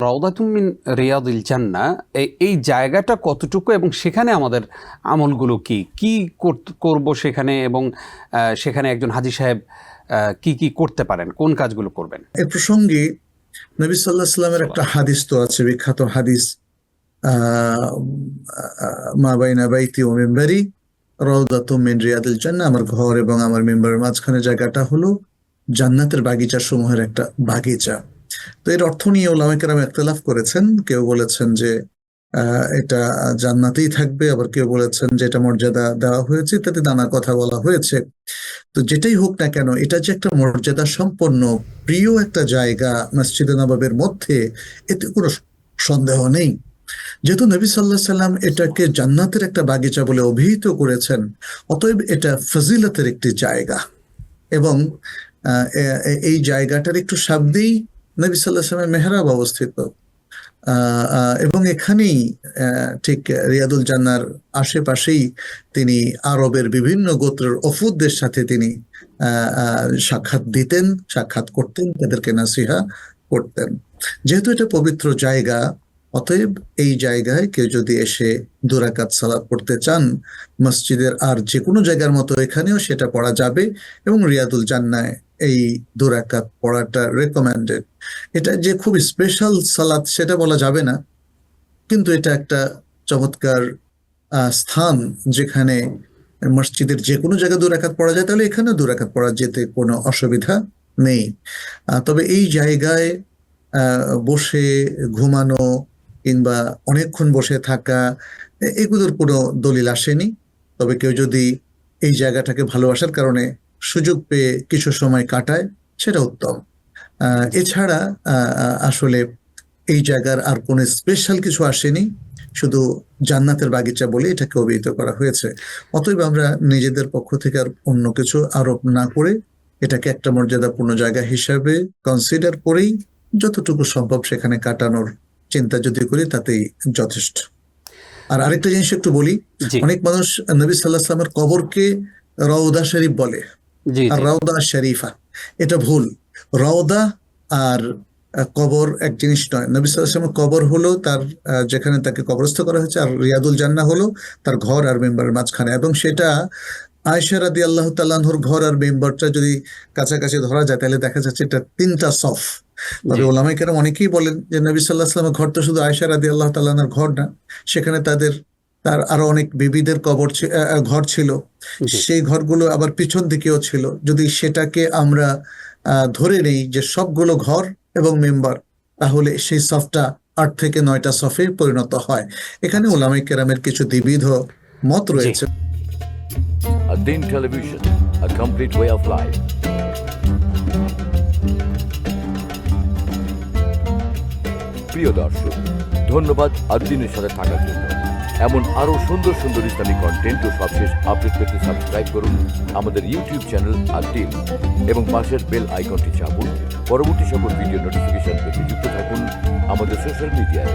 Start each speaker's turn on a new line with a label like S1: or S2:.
S1: রাউদাতুম মিন রিয়াদিল জান্নাহ, এই জায়গাটা কতটুকু এবং সেখানে আমাদের আমলগুলো কি করব সেখানে, এবং সেখানে একজন হাজী সাহেব কি করতে পারেন, কোন কাজগুলো করবেন?
S2: এ প্রসঙ্গে নবী সাল্লাল্লাহু আলাইহি ওয়াসাল্লামের একটা হাদিস তো আছে, বিখ্যাত হাদিস, মা বাইনা বাইতি ওয়া মিম্বারি রাউদাতুম মিন রিয়াদিল জান্নাহ। আমার ঘর এবং আমার মিম্বারের মাঝখানে জায়গাটা হলো জান্নাতের বাগিচা সমূহের একটা বাগিচা। তো এর অর্থ নিয়ে উলামায়ে কেরাম ইখতিলাফ করেছেন। কেউ বলেছেন যে এটা জান্নাতেই থাকবে, আবার কেউ বলেছেন যে এটা মর্যাদা দেওয়া হয়েছে, ইত্যাদি নানা কথা বলা হয়েছে। তো যেটাই হোক না কেন, এটা যে একটা মর্যাদা সম্পন্ন প্রিয় একটা জায়গা মসজিদে নববীর মধ্যে, এতে কোনো সন্দেহ নেই। যেহেতু নবী সাল্লাল্লাহু আলাইহি সাল্লাম এটাকে জান্নাতের একটা বাগিচা বলে অভিহিত করেছেন, অতএব এটা ফজিলতের একটি জায়গা। এবং এই জায়গাটার একটু সামনেই নবী সাল্লাল্লাহু আলাইহি সাল্লামের মেহরাব অবস্থিত, এবং এখানেই ঠিক রিয়াদুল জান্নার আশেপাশেই তিনি আরবের বিভিন্ন গোত্রের ওফুদদের সাথে তিনি সাক্ষাৎ করতেন, তাদেরকে নাসিহা করতেন। যেহেতু এটা পবিত্র জায়গা, অতএব এই জায়গায় কেউ যদি এসে 2 রাকাত সালাত পড়তে চান, মসজিদের আর যে কোনো জায়গার মতো এখানেও সেটা পড়া যাবে, এবং রিয়াদুল জান্নায় এই 2 রাকাত পড়াটা রেকমেন্ডেড। এটা যে খুব স্পেশাল সালাত সেটা বলা যাবে না, কিন্তু এটা একটা চমৎকার স্থান যেখানে মসজিদের যে কোনো জায়গায় 2 রাকাত পড়া যায়, তাহলে এখানেও 2 রাকাত পড়া যেতে কোনো অসুবিধা নেই। তবে এই জায়গায় বসে ঘুমানো কিংবা অনেকক্ষণ বসে থাকা, এগুলোর কোনো দলিল আসেনি। তবে কেউ যদি এই জায়গাটাকে ভালোবাসার কারণে সুযোগ পেয়ে কিছু সময় কাটায়, সেটা উত্তম। এছাড়া আসলে এই জায়গার আর কোনো স্পেশাল কিছু আসেনি, শুধু জান্নাতের বাগিচা বলে এটাকে অভিহিত করা হয়েছে। অতএব আমরা নিজেদের পক্ষ থেকে আর অন্য কিছু আরোপ না করে এটাকে একটা মর্যাদাপূর্ণ জায়গা হিসাবে কনসিডার করেই যতটুকু সম্ভব সেখানে কাটানোর চিন্তা যদি করি, তাতেই যথেষ্ট। আর আরেকটা জিনিস একটু বলি, অনেক মানুষ নবী সাল্লাল্লাহু আলাইহি ওয়াসাল্লামের কবরকে রওদা শরীফ বলে, আর রওদা শরীফা, এটা ভুল। রওদা আর কবর এক জিনিস নয়। নবী সাল্লাল্লাহু আলাইহি ওয়াসাল্লামের কবর হলো তার যেখানে তাকে কবরস্থ করা হয়েছে, আর রিয়াদুল জান্নাহ হলো তার ঘর আর মেম্বারের মাঝখানে। এবং সেটা আয়েশা রাদিয়াল্লাহু তাআলা আনহার ঘর আর মেম্বারটা যদি কাছাকাছি ধরা যায়, তাহলে দেখা যাচ্ছে এটা 3টা সফ। তবে উলামায়ে কেরাম অনেকেই বলেন যে নবী সাল্লাল্লাহু আলাইহি ওয়াসাল্লামের ঘর তো শুধু আয়েশা রাদিয়াল্লাহু তাআলা আনহার ঘর না, সেখানে তার আরো অনেক বিবিদের ঘর ছিল, সেই ঘরগুলো আবার পিছন দিকেও ছিল। যদি সেটাকে আমরা ধরে নেই যে সবগুলো ঘর এবং মেম্বার, তাহলে সেই সফটা 8 থেকে 9টা সফে পরিণত হয়। এখানে উলামায়ে কেরামের কিছু দ্বিবিধ মত রয়েছে।
S3: Ad-Din Television, a complete way of life. প্রিয় দর্শক, ধন্যবাদ ad-Din-এর সাথে থাকার জন্য। এমন আরো সুন্দর সুন্দর ইসলামিক কন্টেন্ট ও সবশেষ আপডেট পেতে সাবস্ক্রাইব করুন আমাদের ইউটিউব চ্যানেল ad-Din এবং পাশের বেল আইকনটি চাপুন। পরবর্তী সকল ভিডিও নোটিফিকেশন পেতে যুক্ত থাকুন আমাদের সোশ্যাল মিডিয়ায়।